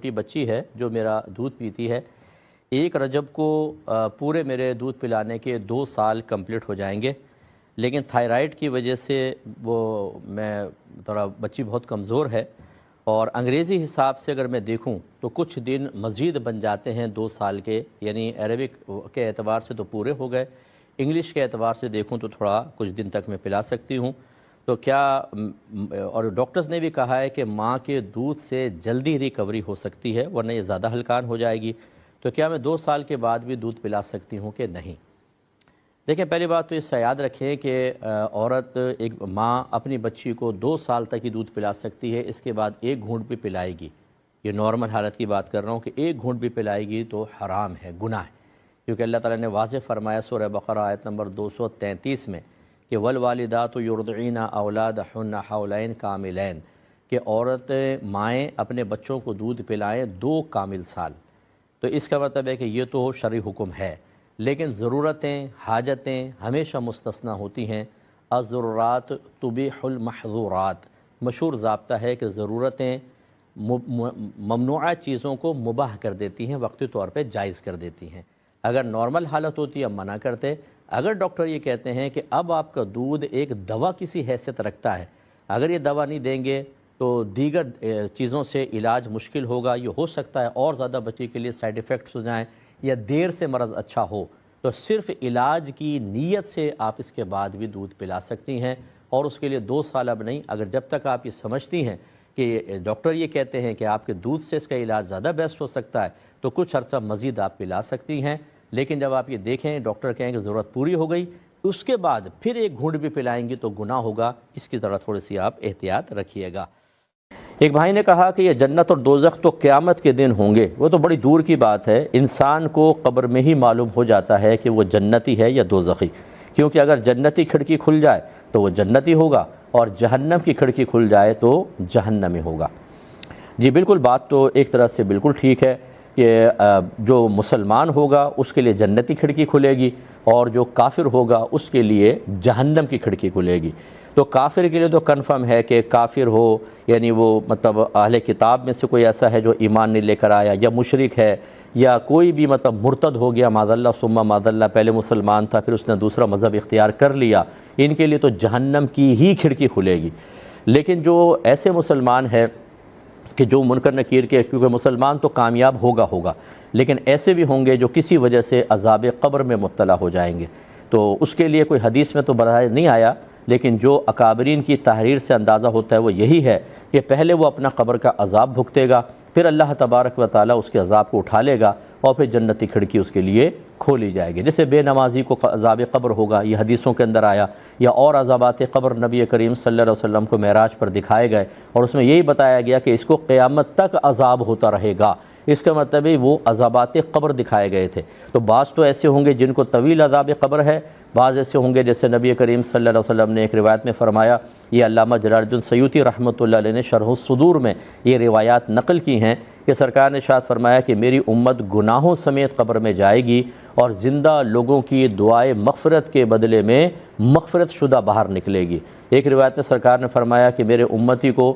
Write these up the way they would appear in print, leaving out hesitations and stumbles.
چھوٹی بچی ہے جو میرا دودھ پیتی ہے، 1 رجب کو پورے میرے دودھ پلانے کے 2 سال کمپلیٹ ہو جائیں گے، لیکن تھائرائیڈ کی وجہ سے وہ میں تھوڑا بچی بہت کمزور ہے، اور انگریزی حساب سے اگر میں دیکھوں تو کچھ دن مزید بن جاتے ہیں 2 سال کے، یعنی عربک کے اعتبار سے تو پورے ہو گئے، انگلش کے اعتبار سے دیکھوں تو تھوڑا کچھ دن تک میں پلا سکتی ہوں۔ تو کیا اور ڈاکٹرز نے بھی کہا ہے کہ ماں کے دودھ سے جلدی ریکوری ہو سکتی ہے ورنہ یہ زیادہ ہلکان ہو جائے گی، تو کیا میں 2 سال کے بعد بھی دودھ پلا سکتی ہوں کہ نہیں؟ دیکھیں، پہلی بات تو اس سے یاد رکھیں کہ عورت، ایک ماں اپنی بچی کو 2 سال تک ہی دودھ پلا سکتی ہے، اس کے بعد 1 گھونٹ بھی پلائے گی، یہ نارمل حالت کی بات کر رہا ہوں، کہ 1 گھونٹ بھی پلائے گی تو حرام ہے، گناہ ہے، کیونکہ اللہ تعالیٰ نے واضح فرمایا سورہ بقرہ آیت نمبر 233 میں کہ والوالدات یرضعن اولادہن حولین کاملین، کہ مائیں اپنے بچوں کو دودھ پلائیں 2 کامل سال۔ تو اس کا مطلب ہے کہ یہ تو شرعی حکم ہے، لیکن ضرورتیں، حاجتیں ہمیشہ مستثنیٰ ہوتی ہیں۔ الضرورات تبیح المحظورات، مشہور ضابطہ ہے کہ ضرورتیں ممنوعہ چیزوں کو مباح کر دیتی ہیں، وقتی طور پہ جائز کر دیتی ہیں۔ اگر نارمل حالت ہوتی ہے ہم منع کرتے، اگر ڈاکٹر یہ کہتے ہیں کہ اب آپ کا دودھ ایک دوا کسی حیثیت رکھتا ہے، اگر یہ دوا نہیں دیں گے تو دیگر چیزوں سے علاج مشکل ہوگا، یہ ہو سکتا ہے اور زیادہ بچے کے لیے سائیڈ ایفیکٹس ہو جائیں یا دیر سے مرض اچھا ہو، تو صرف علاج کی نیت سے آپ اس کے بعد بھی دودھ پلا سکتی ہیں، اور اس کے لیے 2 سال اب نہیں، اگر جب تک آپ یہ سمجھتی ہیں کہ ڈاکٹر یہ کہتے ہیں کہ آپ کے دودھ سے اس کا علاج زیادہ بیسٹ ہو سکتا ہے تو کچھ عرصہ مزید آپ پلا سکتی ہیں، لیکن جب آپ یہ دیکھیں ڈاکٹر کہیں کہ ضرورت پوری ہو گئی، اس کے بعد پھر 1 گھونٹ بھی پلائیں گی تو گناہ ہوگا، اس کی طرح تھوڑی سی آپ احتیاط رکھیے گا۔ ایک بھائی نے کہا کہ یہ جنت اور دوزخ تو قیامت کے دن ہوں گے، وہ تو بڑی دور کی بات ہے، انسان کو قبر میں ہی معلوم ہو جاتا ہے کہ وہ جنتی ہے یا دوزخی، کیونکہ اگر جنتی کھڑکی کھل جائے تو وہ جنتی ہوگا، اور جہنم کی کھڑکی کھل جائے تو جہنمی ہوگا۔ جی بالکل، بات تو ایک طرح سے بالکل ٹھیک ہے کہ جو مسلمان ہوگا اس کے لیے جنتی کھڑکی کھلے گی، اور جو کافر ہوگا اس کے لیے جہنم کی کھڑکی کھلے گی۔ تو کافر کے لیے تو کنفرم ہے کہ کافر ہو، یعنی وہ مطلب اہل کتاب میں سے کوئی ایسا ہے جو ایمان نہیں لے کر آیا، یا مشرک ہے، یا کوئی بھی مطلب مرتد ہو گیا معاذ اللہ ثم معاذ اللہ، پہلے مسلمان تھا پھر اس نے دوسرا مذہب اختیار کر لیا، ان کے لیے تو جہنم کی ہی کھڑکی کھلے گی۔ لیکن جو ایسے مسلمان ہے کہ جو منکر نکیر کے، کیونکہ مسلمان تو کامیاب ہوگا، لیکن ایسے بھی ہوں گے جو کسی وجہ سے عذاب قبر میں مبتلا ہو جائیں گے، تو اس کے لیے کوئی حدیث میں تو براہ نہیں آیا، لیکن جو اکابرین کی تحریر سے اندازہ ہوتا ہے وہ یہی ہے کہ پہلے وہ اپنا قبر کا عذاب بھگتے گا، پھر اللہ تبارک و تعالیٰ اس کے عذاب کو اٹھا لے گا، اور پھر جنتی کھڑکی اس کے لیے کھولی جائے گی۔ جیسے بے نمازی کو عذاب قبر ہوگا، یہ حدیثوں کے اندر آیا، یا اور عذابات قبر نبی کریم صلی اللہ علیہ وسلم کو معراج پر دکھائے گئے، اور اس میں یہی بتایا گیا کہ اس کو قیامت تک عذاب ہوتا رہے گا۔ اس کا مطلب ہے وہ عذابات قبر دکھائے گئے تھے۔ تو بعض تو ایسے ہوں گے جن کو طویل عذاب قبر ہے، بعض ایسے ہوں گے جیسے نبی کریم صلی اللہ علیہ وسلم نے ایک روایت میں فرمایا، یہ علامہ جلال الدین سیوطی رحمۃ اللہ علیہ نے شرح الصدور میں یہ روایات نقل کی ہیں کہ سرکار نے ارشاد فرمایا کہ میری امت گناہوں سمیت قبر میں جائے گی، اور زندہ لوگوں کی دعائے مغفرت کے بدلے میں مغفرت شدہ باہر نکلے گی۔ ایک روایت میں سرکار نے فرمایا کہ میرے امتی کو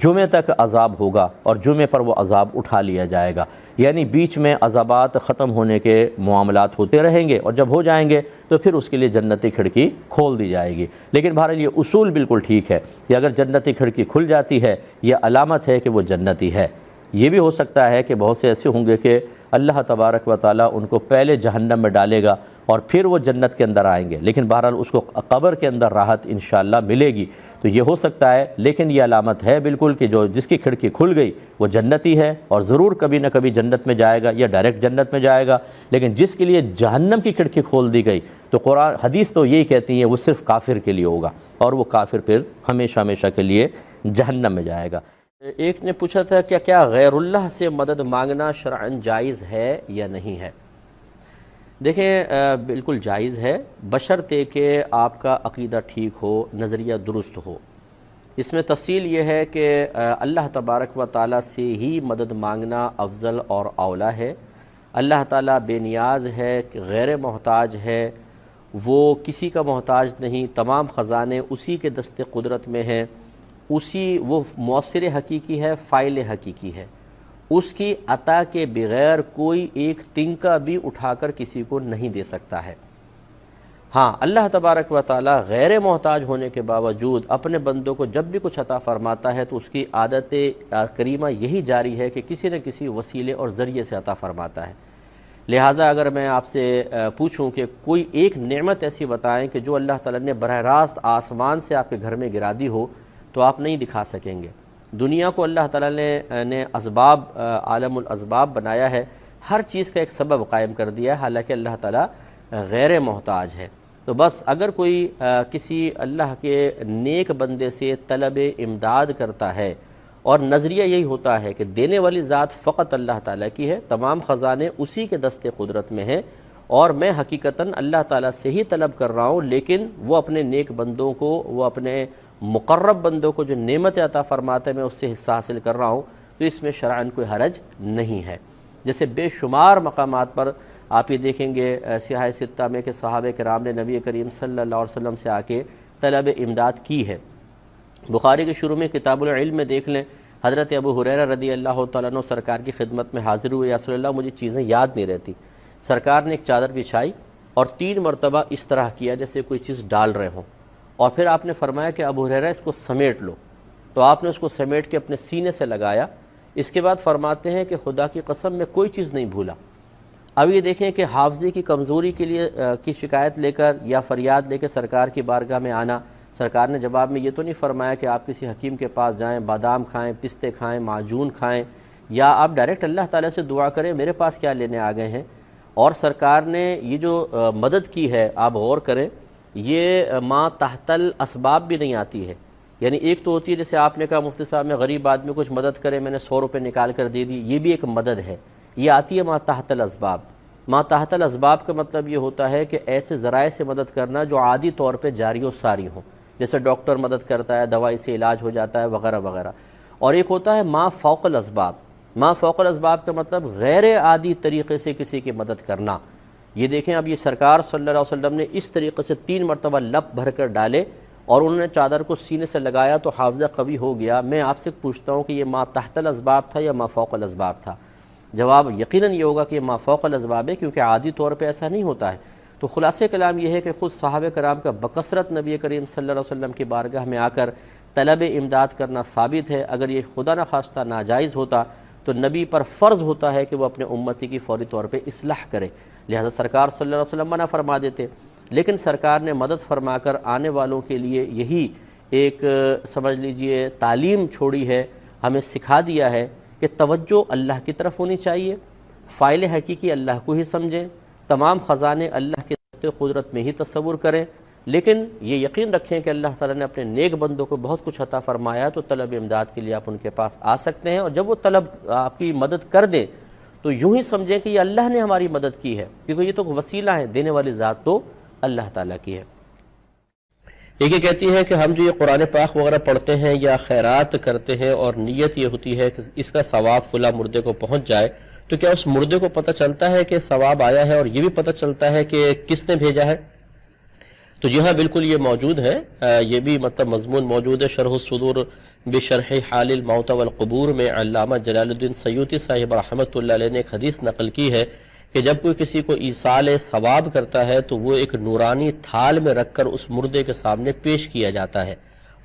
جمعے تک عذاب ہوگا، اور جمعے پر وہ عذاب اٹھا لیا جائے گا، یعنی بیچ میں عذابات ختم ہونے کے معاملات ہوتے رہیں گے، اور جب ہو جائیں گے تو پھر اس کے لیے جنتی کھڑکی کھول دی جائے گی۔ لیکن بہرحال یہ اصول بالکل ٹھیک ہے کہ اگر جنتی کھڑکی کھل جاتی ہے یہ علامت ہے کہ وہ جنتی ہے۔ یہ بھی ہو سکتا ہے کہ بہت سے ایسے ہوں گے کہ اللہ تبارک و تعالیٰ ان کو پہلے جہنم میں ڈالے گا اور پھر وہ جنت کے اندر آئیں گے، لیکن بہرحال اس کو قبر کے اندر راحت انشاءاللہ ملے گی۔ تو یہ ہو سکتا ہے، لیکن یہ علامت ہے بالکل کہ جس کی کھڑکی کھل گئی وہ جنتی ہے، اور ضرور کبھی نہ کبھی جنت میں جائے گا یا ڈائریکٹ جنت میں جائے گا۔ لیکن جس کے لیے جہنم کی کھڑکی کھول دی گئی تو قرآن حدیث تو یہی کہتی ہیں وہ صرف کافر کے لیے ہوگا، اور وہ کافر پھر ہمیشہ ہمیشہ کے لیے جہنم میں جائے گا۔ ایک نے پوچھا تھا کہ کیا غیر اللہ سے مدد مانگنا شرعاً جائز ہے یا نہیں ہے؟ دیکھیں بالکل جائز ہے، بشرطے کہ آپ کا عقیدہ ٹھیک ہو، نظریہ درست ہو۔ اس میں تفصیل یہ ہے کہ اللہ تبارک و تعالیٰ سے ہی مدد مانگنا افضل اور اولیٰ ہے۔ اللہ تعالیٰ بے نیاز ہے، غیر محتاج ہے، وہ کسی کا محتاج نہیں، تمام خزانے اسی کے دست قدرت میں ہیں، وہ مؤثر حقیقی ہے، فاعل حقیقی ہے، اس کی عطا کے بغیر کوئی ایک تنکا بھی اٹھا کر کسی کو نہیں دے سکتا ہے۔ ہاں، اللہ تبارک و تعالی غیر محتاج ہونے کے باوجود اپنے بندوں کو جب بھی کچھ عطا فرماتا ہے تو اس کی عادت کریمہ یہی جاری ہے کہ کسی نہ کسی وسیلے اور ذریعے سے عطا فرماتا ہے۔ لہٰذا اگر میں آپ سے پوچھوں کہ کوئی ایک نعمت ایسی بتائیں کہ جو اللہ تعالیٰ نے براہ راست آسمان سے آپ کے گھر میں گرا دی ہو، تو آپ نہیں دکھا سکیں گے۔ دنیا کو اللہ تعالیٰ نے اسباب، عالم الاسباب بنایا ہے، ہر چیز کا ایک سبب قائم کر دیا ہے، حالانکہ اللہ تعالیٰ غیر محتاج ہے۔ تو بس اگر کوئی کسی اللہ کے نیک بندے سے طلب امداد کرتا ہے، اور نظریہ یہی ہوتا ہے کہ دینے والی ذات فقط اللہ تعالیٰ کی ہے، تمام خزانے اسی کے دست قدرت میں ہیں، اور میں حقیقتاً اللہ تعالیٰ سے ہی طلب کر رہا ہوں، لیکن وہ اپنے نیک بندوں کو، وہ اپنے مقرب بندوں کو جو نعمت عطا فرماتا ہے میں اس سے حصہ حاصل کر رہا ہوں، تو اس میں شرعاً کوئی حرج نہیں ہے۔ جیسے بے شمار مقامات پر آپ یہ دیکھیں گے سیاہ ستہ میں کہ صحابہ کرام نے نبی کریم صلی اللہ علیہ وسلم سے آ کے طلب امداد کی ہے۔ بخاری کے شروع میں کتاب العلم میں دیکھ لیں، حضرت ابو ہریرہ رضی اللہ تعالیٰ عنہ سرکار کی خدمت میں حاضر ہوئے، یا رسول اللہ مجھے چیزیں یاد نہیں رہتی۔ سرکار نے ایک چادر بچھائی اور 3 مرتبہ اس طرح کیا جیسے کوئی چیز ڈال رہے ہوں، اور پھر آپ نے فرمایا کہ ابو ہریرہ اس کو سمیٹ لو، تو آپ نے اس کو سمیٹ کے اپنے سینے سے لگایا۔ اس کے بعد فرماتے ہیں کہ خدا کی قسم میں کوئی چیز نہیں بھولا۔ اب یہ دیکھیں کہ حافظے کی کمزوری کے لیے کی شکایت لے کر یا فریاد لے کے سرکار کی بارگاہ میں آنا، سرکار نے جواب میں یہ تو نہیں فرمایا کہ آپ کسی حکیم کے پاس جائیں، بادام کھائیں، پستے کھائیں، معجون کھائیں، یا آپ ڈائریکٹ اللہ تعالیٰ سے دعا کریں میرے پاس کیا لینے آ گئے ہیں۔ اور سرکار نے یہ جو مدد کی ہے، آپ غور کریں، یہ ما تحت الاسباب بھی نہیں آتی ہے۔ یعنی ایک تو ہوتی ہے جیسے آپ نے کہا مفتی صاحب میں غریب آدمی کچھ مدد کرے، میں نے 100 روپے نکال کر دے دی، یہ بھی ایک مدد ہے۔ یہ آتی ہے ما تحت الاسباب۔ ما تحت الاسباب کا مطلب یہ ہوتا ہے کہ ایسے ذرائع سے مدد کرنا جو عادی طور پہ جاری و ساری ہوں، جیسے ڈاکٹر مدد کرتا ہے، دوائی سے علاج ہو جاتا ہے، وغیرہ وغیرہ۔ اور ایک ہوتا ہے ما فوق الاسباب۔ ما فوق الاسباب کا مطلب غیر عادی طریقے سے کسی کی مدد کرنا۔ یہ دیکھیں اب یہ سرکار صلی اللہ علیہ وسلم نے اس طریقے سے 3 مرتبہ لپ بھر کر ڈالے اور انہوں نے چادر کو سینے سے لگایا تو حافظہ قوی ہو گیا۔ میں آپ سے پوچھتا ہوں کہ یہ ما تحت الاسباب تھا یا ما فوق الاسباب تھا؟ جواب یقیناً یہ ہوگا کہ یہ ما فوق الاسباب ہے، کیونکہ عادی طور پہ ایسا نہیں ہوتا ہے۔ تو خلاصہ کلام یہ ہے کہ خود صحابہ کرام کا بکثرت نبی کریم صلی اللہ علیہ وسلم کی بارگاہ میں آ کر طلب امداد کرنا ثابت ہے۔ اگر یہ خدا نخواستہ ناجائز ہوتا تو نبی پر فرض ہوتا ہے کہ وہ اپنے امتی کی فوری طور پہ اصلاح کرے، لہذا سرکار صلی اللہ علیہ وسلم منع فرما دیتے، لیکن سرکار نے مدد فرما کر آنے والوں کے لیے یہی ایک سمجھ لیجئے تعلیم چھوڑی ہے، ہمیں سکھا دیا ہے کہ توجہ اللہ کی طرف ہونی چاہیے، فاعل حقیقی اللہ کو ہی سمجھیں، تمام خزانے اللہ کے دست قدرت میں ہی تصور کریں، لیکن یہ یقین رکھیں کہ اللہ تعالیٰ نے اپنے نیک بندوں کو بہت کچھ عطا فرمایا، تو طلب امداد کے لیے آپ ان کے پاس آ سکتے ہیں، اور جب وہ طلب آپ کی مدد کر دیں تو یوں ہی سمجھیں کہ یہ اللہ نے ہماری مدد کی ہے، کیونکہ یہ تو وسیلہ ہے، دینے والی ذات تو اللہ تعالیٰ کی ہے۔ ایک یہ کہتی ہے کہ ہم جو یہ قرآن پاک وغیرہ پڑھتے ہیں یا خیرات کرتے ہیں اور نیت یہ ہوتی ہے کہ اس کا ثواب فلاں مردے کو پہنچ جائے، تو کیا اس مردے کو پتہ چلتا ہے کہ ثواب آیا ہے، اور یہ بھی پتہ چلتا ہے کہ کس نے بھیجا ہے؟ تو جی ہاں، بالکل یہ موجود ہے، یہ بھی مطلب مضمون موجود ہے۔ شرح الصدور بشرح حال الموت والقبور میں علامہ جلال الدین سیوطی صاحب رحمۃ اللہ علیہ نے ایک حدیث نقل کی ہے کہ جب کوئی کسی کو ایصال ثواب کرتا ہے تو وہ ایک نورانی تھال میں رکھ کر اس مردے کے سامنے پیش کیا جاتا ہے،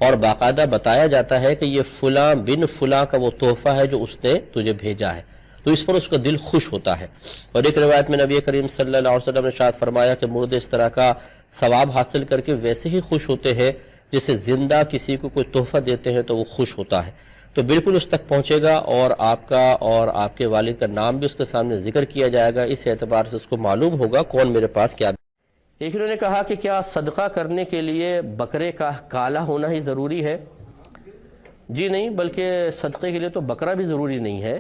اور باقاعدہ بتایا جاتا ہے کہ یہ فلاں بن فلاں کا وہ تحفہ ہے جو اس نے تجھے بھیجا ہے، تو اس پر اس کا دل خوش ہوتا ہے۔ اور ایک روایت میں نبی کریم صلی اللہ علیہ وسلم نے ارشاد فرمایا کہ مردے اس طرح کا ثواب حاصل کر کے ویسے ہی خوش ہوتے ہیں جیسے زندہ کسی کو کوئی تحفہ دیتے ہیں تو وہ خوش ہوتا ہے۔ تو بالکل اس تک پہنچے گا، اور آپ کا اور آپ کے والد کا نام بھی اس کے سامنے ذکر کیا جائے گا، اس اعتبار سے اس کو معلوم ہوگا کون میرے پاس کیا۔ ایک انہوں نے کہا کہ کیا صدقہ کرنے کے لیے بکرے کا کالا ہونا ہی ضروری ہے؟ جی نہیں، بلکہ صدقے کے لیے تو بکرا بھی ضروری نہیں ہے،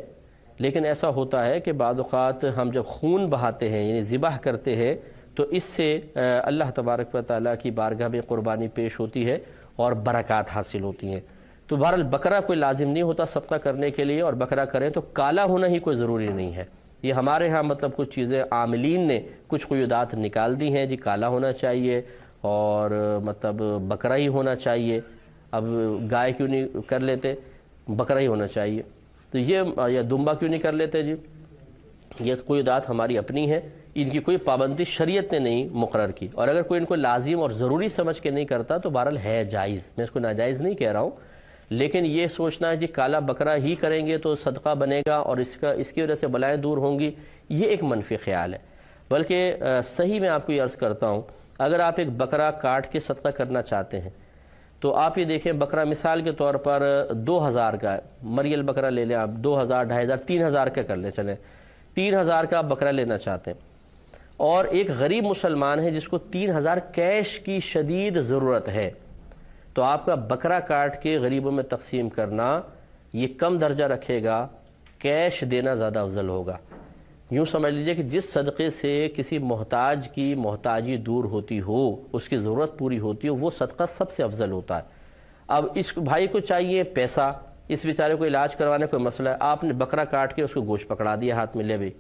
لیکن ایسا ہوتا ہے کہ بعض اوقات ہم جب خون بہاتے ہیں یعنی ذبح کرتے ہیں تو اس سے اللہ تبارک و تعالیٰ کی بارگاہ میں قربانی پیش ہوتی ہے اور برکات حاصل ہوتی ہیں۔ تو بہرحال بکرا کوئی لازم نہیں ہوتا صدقہ کرنے کے لیے، اور بکرا کریں تو کالا ہونا ہی کوئی ضروری نہیں ہے۔ یہ ہمارے ہاں مطلب کچھ چیزیں عاملین نے کچھ قیودات نکال دی ہیں، جی کالا ہونا چاہیے اور مطلب بکرا ہی ہونا چاہیے۔ اب گائے کیوں نہیں کر لیتے، بکرا ہی ہونا چاہیے۔ تو یہ دمبا کیوں نہیں کر لیتے جی؟ یہ کوئی ذات ہماری اپنی ہے، ان کی کوئی پابندی شریعت نے نہیں مقرر کی، اور اگر کوئی ان کو لازم اور ضروری سمجھ کے نہیں کرتا تو بہرحال ہے جائز، میں اس کو ناجائز نہیں کہہ رہا ہوں، لیکن یہ سوچنا ہے جی کالا بکرا ہی کریں گے تو صدقہ بنے گا اور اس کی وجہ سے بلائیں دور ہوں گی، یہ ایک منفی خیال ہے۔ بلکہ صحیح میں آپ کو یہ عرض کرتا ہوں، اگر آپ ایک بکرا کاٹ کے صدقہ کرنا چاہتے ہیں تو آپ یہ دیکھیں، بکرا مثال کے طور پر 2000 کا ہے، مریل بکرا لے لیں آپ، 2000، 2500، 3000 کا کر لیں، چلیں 3000 کا آپ بکرا لینا چاہتے ہیں، اور ایک غریب مسلمان ہے جس کو 3000 کیش کی شدید ضرورت ہے، تو آپ کا بکرا کاٹ کے غریبوں میں تقسیم کرنا یہ کم درجہ رکھے گا، کیش دینا زیادہ افضل ہوگا۔ یوں سمجھ لیجئے کہ جس صدقے سے کسی محتاج کی محتاجی دور ہوتی ہو، اس کی ضرورت پوری ہوتی ہو، وہ صدقہ سب سے افضل ہوتا ہے۔ اب اس بھائی کو چاہیے پیسہ، اس بیچارے کو علاج کروانے کوئی مسئلہ ہے، آپ نے بکرا کاٹ کے اس کو گوشت پکڑا دیا ہاتھ میں، لے بھی،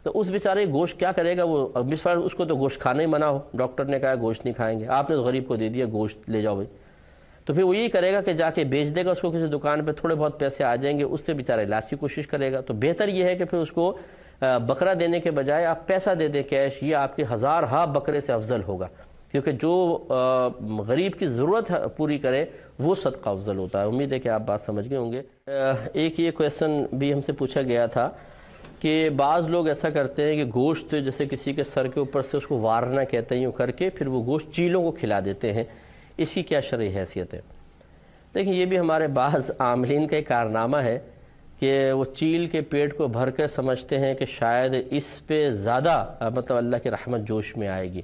تو اس بیچارے گوشت کیا کرے گا وہ؟ اس کو تو گوشت کھانا ہی منع ہو، ڈاکٹر نے کہا گوشت نہیں کھائیں گے، آپ نے تو غریب کو دے دیا گوشت، لے جاؤ بھائی، تو پھر وہ یہی کرے گا کہ جا کے بیچ دے گا، اس کو کسی دکان پہ تھوڑے بہت پیسے آ جائیں گے، اس سے بیچارہ علاج کی کوشش کرے گا۔ تو بہتر یہ ہے کہ پھر اس کو بکرا دینے کے بجائے آپ پیسہ دے دیں کیش، یہ آپ کے ہزارہا بکرے سے افضل ہوگا، کیونکہ جو غریب کی ضرورت پوری کرے وہ صدقہ افضل ہوتا ہے۔ امید ہے کہ آپ بات سمجھ گئے ہوں گے۔ ایک یہ کویسچن بھی ہم سے پوچھا گیا تھا کہ بعض لوگ ایسا کرتے ہیں کہ گوشت جیسے کسی کے سر کے اوپر سے اس کو وارنا کہتے ہیں، یوں کر کے پھر وہ گوشت چیلوں کو کھلا دیتے ہیں، اس کی کیا شرعی حیثیت ہے؟ دیکھیں، یہ بھی ہمارے بعض عاملین کا ایک کارنامہ ہے کہ وہ چیل کے پیٹ کو بھر کر سمجھتے ہیں کہ شاید اس پہ زیادہ مطلب اللہ کی رحمت جوش میں آئے گی،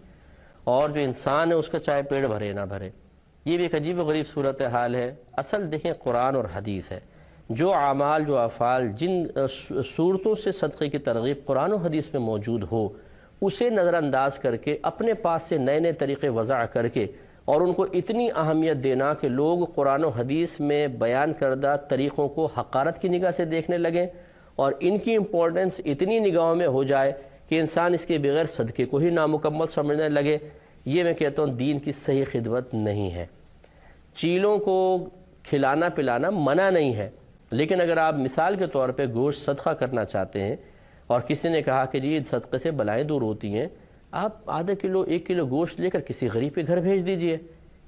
اور جو انسان ہے اس کا چاہے پیٹ بھرے نہ بھرے، یہ بھی ایک عجیب و غریب صورتحال ہے۔ اصل دیکھیں قرآن اور حدیث ہے، جو اعمال، جو افعال، جن صورتوں سے صدقے کی ترغیب قرآن و حدیث میں موجود ہو، اسے نظر انداز کر کے اپنے پاس سے نئے نئے طریقے وضع کر کے اور ان کو اتنی اہمیت دینا کہ لوگ قرآن و حدیث میں بیان کردہ طریقوں کو حقارت کی نگاہ سے دیکھنے لگیں، اور ان کی امپورٹنس اتنی نگاہوں میں ہو جائے کہ انسان اس کے بغیر صدقے کو ہی نامکمل سمجھنے لگے، یہ میں کہتا ہوں دین کی صحیح خدمت نہیں ہے۔ چیلوں کو کھلانا پلانا منع نہیں ہے، لیکن اگر آپ مثال کے طور پہ گوشت صدقہ کرنا چاہتے ہیں اور کسی نے کہا کہ جی صدقے سے بلائیں دور ہوتی ہیں، آپ آدھا کلو 1 کلو گوشت لے کر کسی غریب کے گھر بھیج دیجئے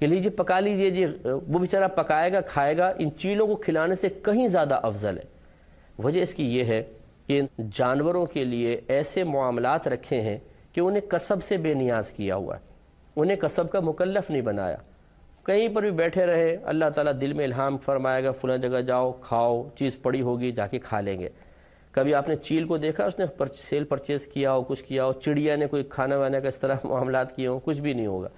کہ لیجیے پکا لیجئے جی، وہ بیچارہ پکائے گا، کھائے گا، ان چیلوں کو کھلانے سے کہیں زیادہ افضل ہے۔ وجہ اس کی یہ ہے کہ جانوروں کے لیے ایسے معاملات رکھے ہیں کہ انہیں کسب سے بے نیاز کیا ہوا ہے، انہیں کسب کا مکلف نہیں بنایا، کہیں پر بھی بیٹھے رہے، اللہ تعالیٰ دل میں الہام فرمائے گا فلاں جگہ جاؤ، کھاؤ، چیز پڑی ہوگی، جا کے کھا لیں گے۔ کبھی آپ نے چیل کو دیکھا اس نے سیل پرچیز کیا ہو، کچھ کیا ہو، چڑیا نے کوئی کھانا وانے کا اس طرح معاملات کیے ہوں؟ کچھ بھی نہیں ہوگا۔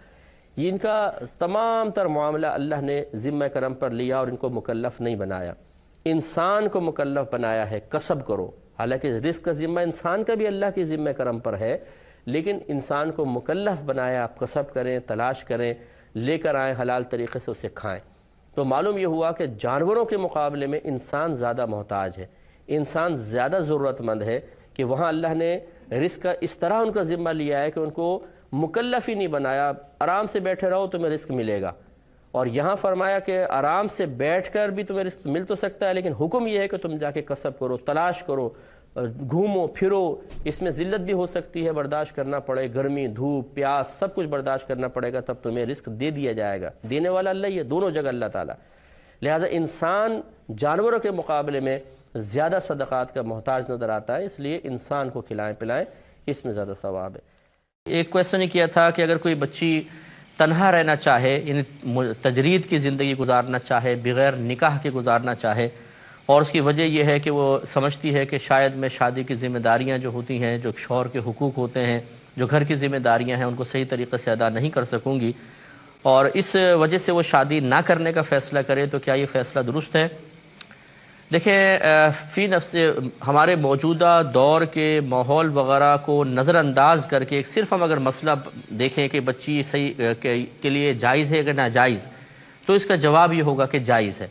یہ ان کا تمام تر معاملہ اللہ نے ذمہ کرم پر لیا اور ان کو مکلف نہیں بنایا، انسان کو مکلف بنایا ہے، کسب کرو، حالانکہ رزق کا ذمہ انسان کا بھی اللہ کے ذمہ کرم پر ہے، لیکن انسان کو مکلف بنایا، آپ کسب کریں، تلاش کریں، لے کر آئیں، حلال طریقے سے اسے کھائیں۔ تو معلوم یہ ہوا کہ جانوروں کے مقابلے میں انسان زیادہ محتاج ہے، انسان زیادہ ضرورت مند ہے، کہ وہاں اللہ نے رزق کا اس طرح ان کا ذمہ لیا ہے کہ ان کو مکلف ہی نہیں بنایا، آرام سے بیٹھے رہو تمہیں رزق ملے گا، اور یہاں فرمایا کہ آرام سے بیٹھ کر بھی تمہیں رزق مل تو سکتا ہے، لیکن حکم یہ ہے کہ تم جا کے کسب کرو، تلاش کرو، گھومو پھرو، اس میں ذلت بھی ہو سکتی ہے، برداشت کرنا پڑے، گرمی، دھوپ، پیاس، سب کچھ برداشت کرنا پڑے گا، تب تمہیں رزق دے دیا جائے گا، دینے والا اللہ ہی ہے، دونوں جگہ اللہ تعالیٰ۔ لہٰذا انسان جانوروں کے مقابلے میں زیادہ صدقات کا محتاج نظر آتا ہے، اس لیے انسان کو کھلائیں پلائیں، اس میں زیادہ ثواب ہے۔ ایک کویسچن یہ کیا تھا کہ اگر کوئی بچی تنہا رہنا چاہے، یعنی تجرید کی زندگی گزارنا چاہے، بغیر نکاح کے گزارنا چاہے، اور اس کی وجہ یہ ہے کہ وہ سمجھتی ہے کہ شاید میں شادی کی ذمہ داریاں جو ہوتی ہیں، جو شوہر کے حقوق ہوتے ہیں، جو گھر کی ذمہ داریاں ہیں، ان کو صحیح طریقے سے ادا نہیں کر سکوں گی، اور اس وجہ سے وہ شادی نہ کرنے کا فیصلہ کرے، تو کیا یہ فیصلہ درست ہے؟ دیکھیں، فی نفس ہمارے موجودہ دور کے ماحول وغیرہ کو نظر انداز کر کے صرف ہم اگر مسئلہ دیکھیں کہ بچی صحیح کے لیے جائز ہے کہ ناجائز، تو اس کا جواب یہ ہوگا کہ جائز ہے۔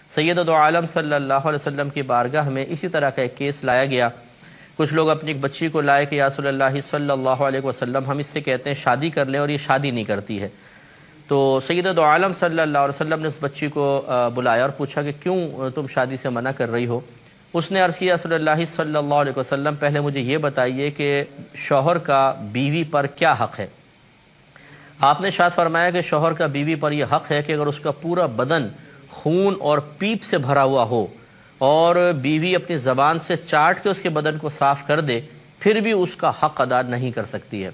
سید دو عالم صلی اللہ علیہ وسلم کی بارگاہ میں اسی طرح کا ایک کیس لایا گیا، کچھ لوگ اپنی ایک بچی کو لائے کہ یا رسول اللہ صلی اللہ علیہ وسلم، ہم اس سے کہتے ہیں شادی کر لیں اور یہ شادی نہیں کرتی ہے۔ تو سید دو عالم صلی اللہ علیہ وسلم نے اس بچی کو بلایا اور پوچھا کہ کیوں تم شادی سے منع کر رہی ہو؟ اس نے عرض کیا رسول اللہ صلی اللہ علیہ وسلم پہلے مجھے یہ بتائیے کہ شوہر کا بیوی پر کیا حق ہے؟ آپ نے ارشاد فرمایا کہ شوہر کا بیوی پر یہ حق ہے کہ اگر اس کا پورا بدن خون اور پیپ سے بھرا ہوا ہو اور بیوی اپنی زبان سے چاٹ کے اس کے بدن کو صاف کر دے پھر بھی اس کا حق ادا نہیں کر سکتی ہے۔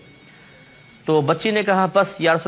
تو بچی نے کہا بس یا رسول